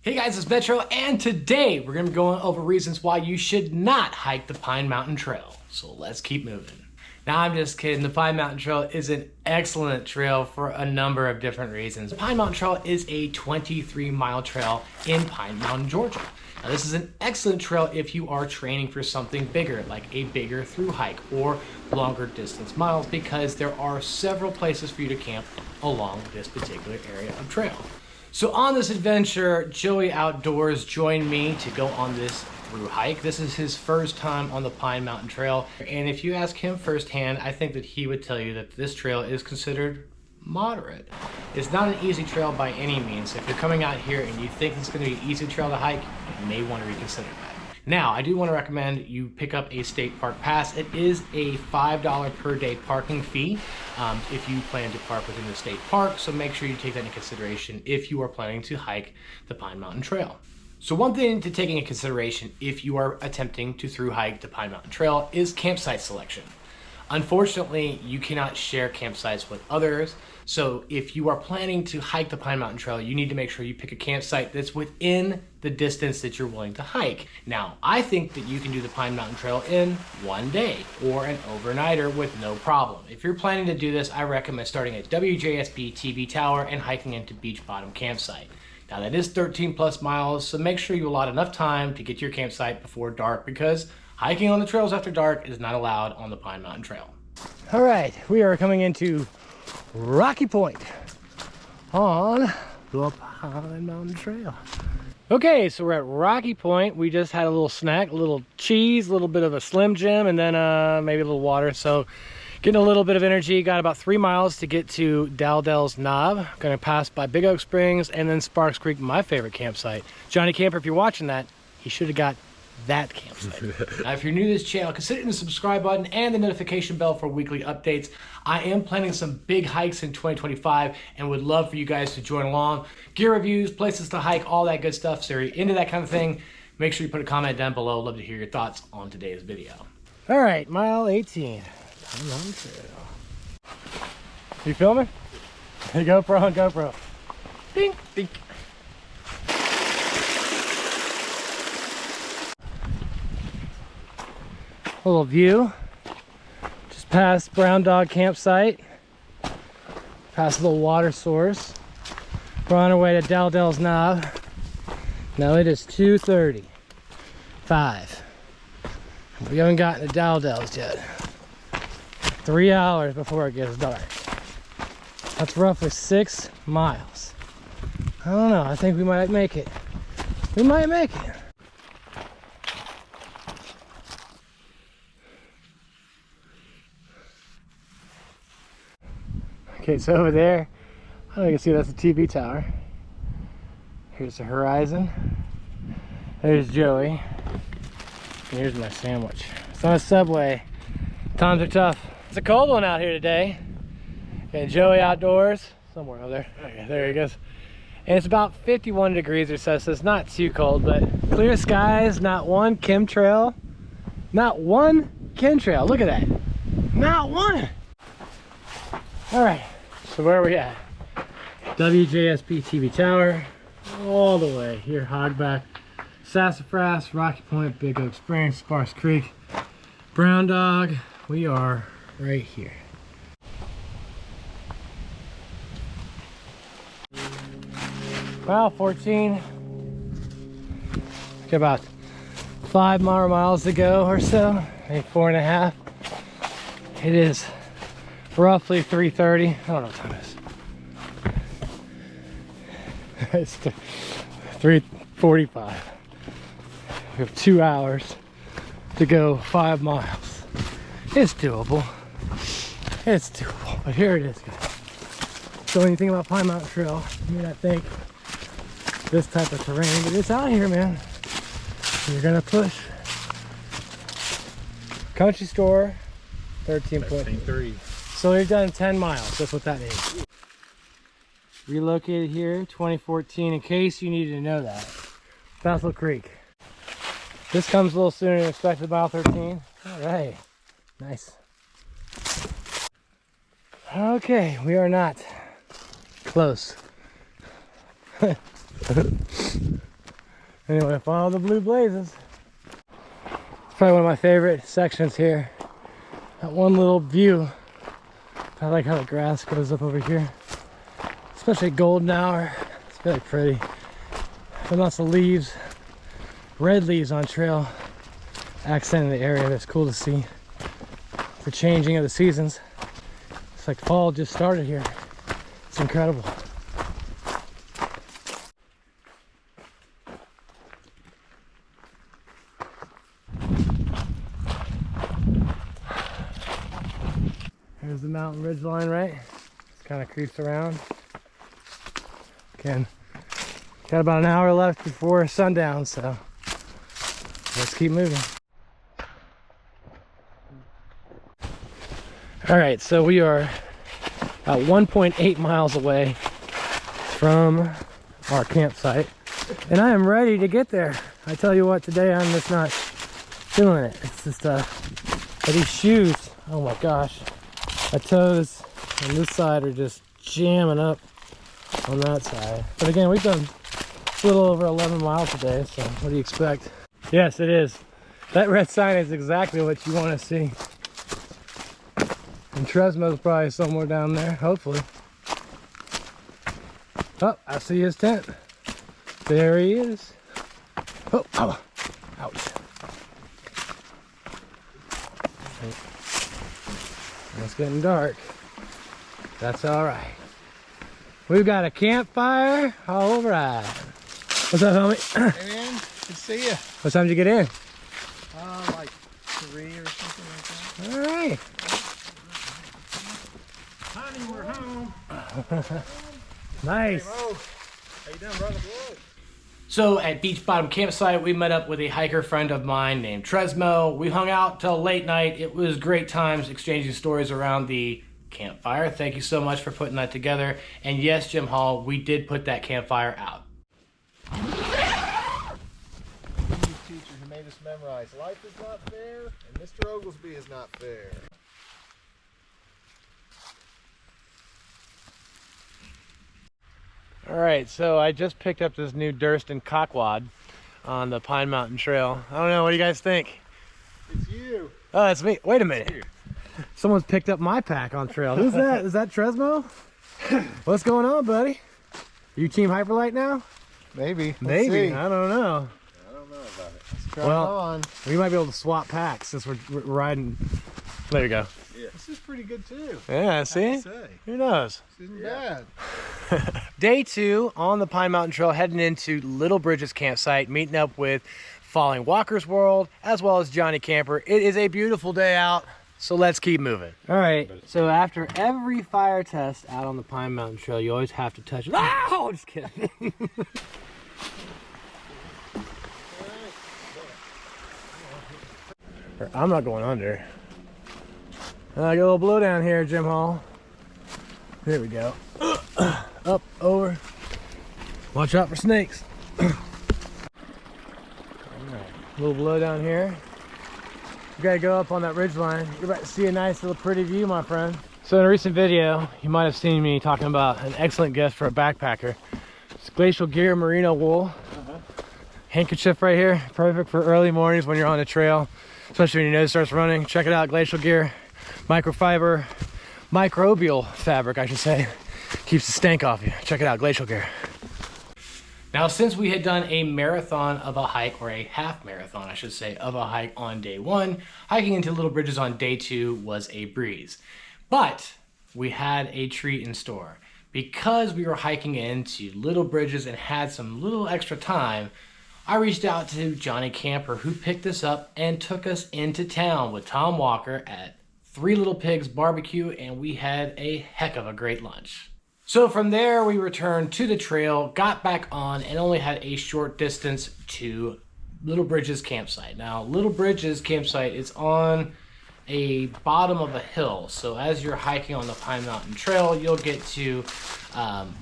Hey guys, it's Metro, and today we're going to be going over reasons why you should not hike the Pine Mountain Trail. So let's keep moving. Now I'm just kidding, the Pine Mountain Trail is an excellent trail for a number of different reasons. The Pine Mountain Trail is a 23-mile trail in Pine Mountain, Georgia. Now this is an excellent trail if you are training for something bigger, like a bigger through hike or longer distance miles, because there are several places for you to camp along this particular area of trail. So on this adventure, Joey Outdoors joined me to go on this through hike. This is his first time on the Pine Mountain Trail, and if you ask him firsthand, I think that he would tell you that this trail is considered moderate. It's not an easy trail by any means. If you're coming out here and you think it's going to be an easy trail to hike, you may want to reconsider that. Now, I do want to recommend you pick up a state park pass. It is a $5 per day parking fee if you plan to park within the state park, so make sure you take that into consideration if you are planning to hike the Pine Mountain Trail. So one thing to take into consideration if you are attempting to through hike the Pine Mountain Trail is campsite selection. Unfortunately, you cannot share campsites with others, so if you are planning to hike the Pine Mountain Trail, you need to make sure you pick a campsite that's within the distance that you're willing to hike. Now, I think that you can do the Pine Mountain Trail in one day or an overnighter with no problem. If you're planning to do this, I recommend starting at WJSB TV Tower and hiking into Beech Bottom Campsite. Now that is 13 plus miles, so make sure you allot enough time to get to your campsite before dark, because hiking on the trails after dark is not allowed on the Pine Mountain Trail. All right, we are coming into Rocky Point on the Pine Mountain Trail. Okay, so we're at Rocky Point. We just had a little snack, a little cheese, a little bit of a Slim Jim, and then maybe a little water. So getting a little bit of energy. Got about 3 miles to get to Dowdell's Knob. Gonna pass by Big Oak Springs and then Sparks Creek, my favorite campsite. Johnny Camper, if you're watching that, he should have got that campsite. Now, if you're new to this channel, consider hitting the subscribe button and the notification bell for weekly updates. I am planning some big hikes in 2025 and would love for you guys to join along. Gear reviews, places to hike, all that good stuff. So if you're into that kind of thing, make sure you put a comment down below. Love to hear your thoughts on today's video. All right, mile 18. Pine Mountain Trail. You filming? Hey, GoPro on GoPro. Dink, dink. A little view. Just past Brown Dog Campsite. Past a little water source. We're on our way to Dowdell's Knob. Now it is 2:35. We haven't gotten to Dowdell's yet. 3 hours before it gets dark. That's roughly 6 miles. I don't know, I think we might make it. We might make it. Okay, so over there, I don't know if you can see, that's the TV tower. Here's the horizon. There's Joey. And here's my sandwich. It's on a Subway. Times are tough. It's a cold one out here today. Okay, Joey Outdoors, somewhere over there. Okay, there he goes. And it's about 51 degrees or so, so it's not too cold, but clear skies, not one chemtrail. Not one chemtrail, look at that. Not one. All right, so where are we at? WJSP TV Tower, all the way here, Hogback, Sassafras, Rocky Point, Big Oak Springs, Sparks Creek, Brown Dog. We are right here. Mile 14. Got about 5 more miles to go or so, maybe 4.5. It is roughly 3:30. I don't know what time it is. It's 3:45. We have 2 hours to go 5 miles. It's doable. It's doable, but here it is, guys. So when you think about Pine Mountain Trail, you may not think this type of terrain, but it's out here, man. You're gonna push. Country store, 13.3. So we've done 10 miles, that's what that is. Relocated here, 2014, in case you needed to know that. Bethel Creek. This comes a little sooner than expected, mile 13. All right, nice. Okay, we are not close. Anyway, follow the blue blazes. It's probably one of my favorite sections here. That one little view. I like how the grass goes up over here. Especially golden hour. It's very pretty. And lots of leaves. Red leaves on trail. Accenting the area. That's cool to see. The changing of the seasons. It's like fall just started here. It's incredible. Here's the mountain ridge line, right? Just kind of creeps around. Again, got about an hour left before sundown, so let's keep moving. All right, so we are about 1.8 miles away from our campsite, and I am ready to get there. I tell you what, today I'm just not feeling it. It's just these shoes, oh my gosh. My toes on this side are just jamming up on that side. But again, we've done a little over 11 miles today, so what do you expect? Yes, it is. That red sign is exactly what you want to see. And Tresmo's probably somewhere down there, hopefully. Oh, I see his tent. There he is. Oh, oh. Ouch. It's getting dark. That's all right. We've got a campfire. All right. What's up, homie? Hey, man. Good to see you. What time did you get in? Like 3 or something like that. All right. Honey, we're home. Nice. Hey, Mo. How you doing, brother? Good. So at Beech Bottom Campsite, we met up with a hiker friend of mine named Tresmo. We hung out till late night. It was great times exchanging stories around the campfire. Thank you so much for putting that together. And yes, Jim Hall, we did put that campfire out. Teacher who made us memorize life is not fair and Mr. Oglesby is not fair. All right, so I just picked up this new Durston cockwad on the Pine Mountain Trail. I don't know, what do you guys think? It's you. Oh, it's me. Wait a minute. Someone's picked up my pack on trail. Who's that? Is that Tresmo? What's going on, buddy? Are you Team Hyperlight now? Maybe. Maybe. I don't know. I don't know about it. Let's try Well, it on. We might be able to swap packs since we're riding. There you go. Yeah. This is pretty good too. Yeah, see? Say. Who knows? This isn't bad. Day 2 on the Pine Mountain Trail, heading into Little Bridges campsite, meeting up with Falling Walker's World, as well as Johnny Camper. It is a beautiful day out, so let's keep moving. All right, so after every fire test out on the Pine Mountain Trail, you always have to touch it. Oh, just kidding. I'm not going under. I got a little blow down here, Jim Hall. There we go. Up, over. Watch out for snakes. All right, a little blow down here. You gotta go up on that ridge line. You're about to see a nice little pretty view, my friend. So in a recent video, you might have seen me talking about an excellent gift for a backpacker. It's Glacial Gear merino wool. Handkerchief right here, perfect for early mornings when you're on the trail, especially when your nose starts running. Check it out, Glacial Gear. Microfiber, microbial fabric, I should say. Keeps the stank off you. Check it out, Glacial Gear. Now, since we had done a marathon of a hike, or a half marathon, I should say, of a hike on day 1, hiking into Little Bridges on day 2 was a breeze. But we had a treat in store. Because we were hiking into Little Bridges and had some little extra time, I reached out to Johnny Camper, who picked us up and took us into town with Tom Walker at Three Little Pigs Barbecue, and we had a heck of a great lunch. So from there, we returned to the trail, got back on, and only had a short distance to Little Bridges campsite. Now, Little Bridges campsite is on a bottom of a hill. So as you're hiking on the Pine Mountain Trail, you'll get to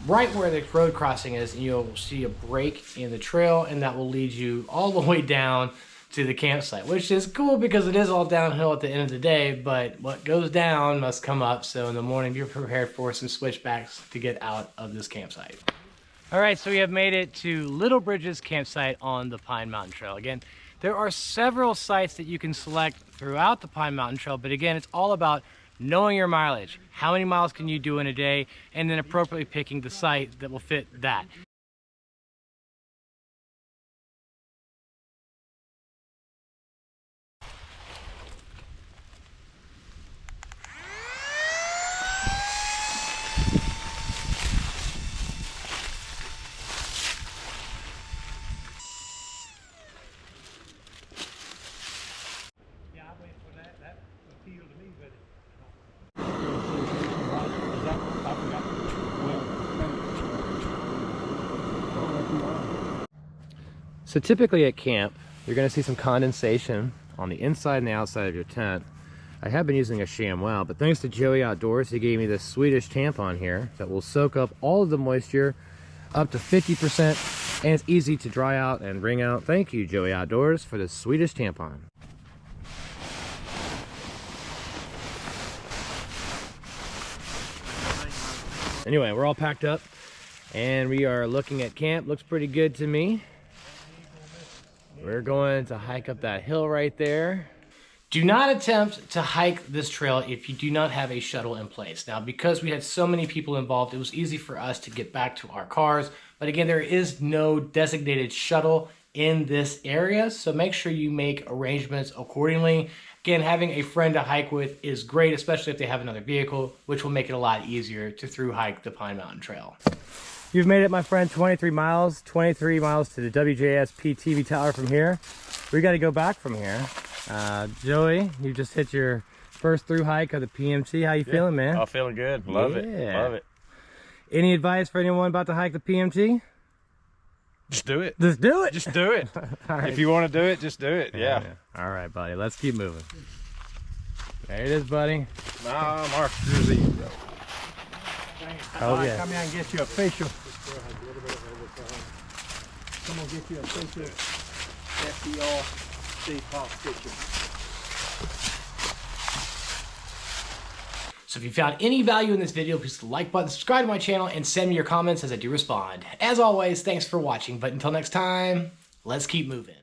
right where the road crossing is, and you'll see a break in the trail, and that will lead you all the way down to the campsite, which is cool because it is all downhill at the end of the day, but what goes down must come up. So in the morning, you're prepared for some switchbacks to get out of this campsite. All right, so we have made it to Little Bridges campsite on the Pine Mountain Trail. Again, there are several sites that you can select throughout the Pine Mountain Trail, but again, it's all about knowing your mileage. How many miles can you do in a day, and then appropriately picking the site that will fit that. So typically at camp, you're going to see some condensation on the inside and the outside of your tent. I have been using a ShamWow, but thanks to Joey Outdoors, he gave me this Swedish tampon here that will soak up all of the moisture up to 50%, and it's easy to dry out and wring out. Thank you, Joey Outdoors, for this Swedish tampon. Anyway, we're all packed up and we are looking at camp. Looks pretty good to me. We're going to hike up that hill right there. Do not attempt to hike this trail if you do not have a shuttle in place. Now, because we had so many people involved, it was easy for us to get back to our cars. But again, there is no designated shuttle in this area, so make sure you make arrangements accordingly. Again, having a friend to hike with is great, especially if they have another vehicle, which will make it a lot easier to through hike the Pine Mountain Trail. You've made it, my friend, 23 miles to the WJS PTV Tower from here. We got to go back from here. Joey, you just hit your first through hike of the PMT. How you feeling, man? Oh, feeling good. Love it. Love it. Any advice for anyone about to hike the PMT? Just do it. Just do it. Just do it. Right. If you want to do it, just do it. Yeah. All right, buddy. Let's keep moving. There it is, buddy. Nah, Mark. Here's the Oh, yeah. Come here and get you a facial. Come on, get you a facial. FDR State Park picture. So if you found any value in this video, please hit the like button, subscribe to my channel, and send me your comments as I do respond. As always, thanks for watching, but until next time, let's keep moving.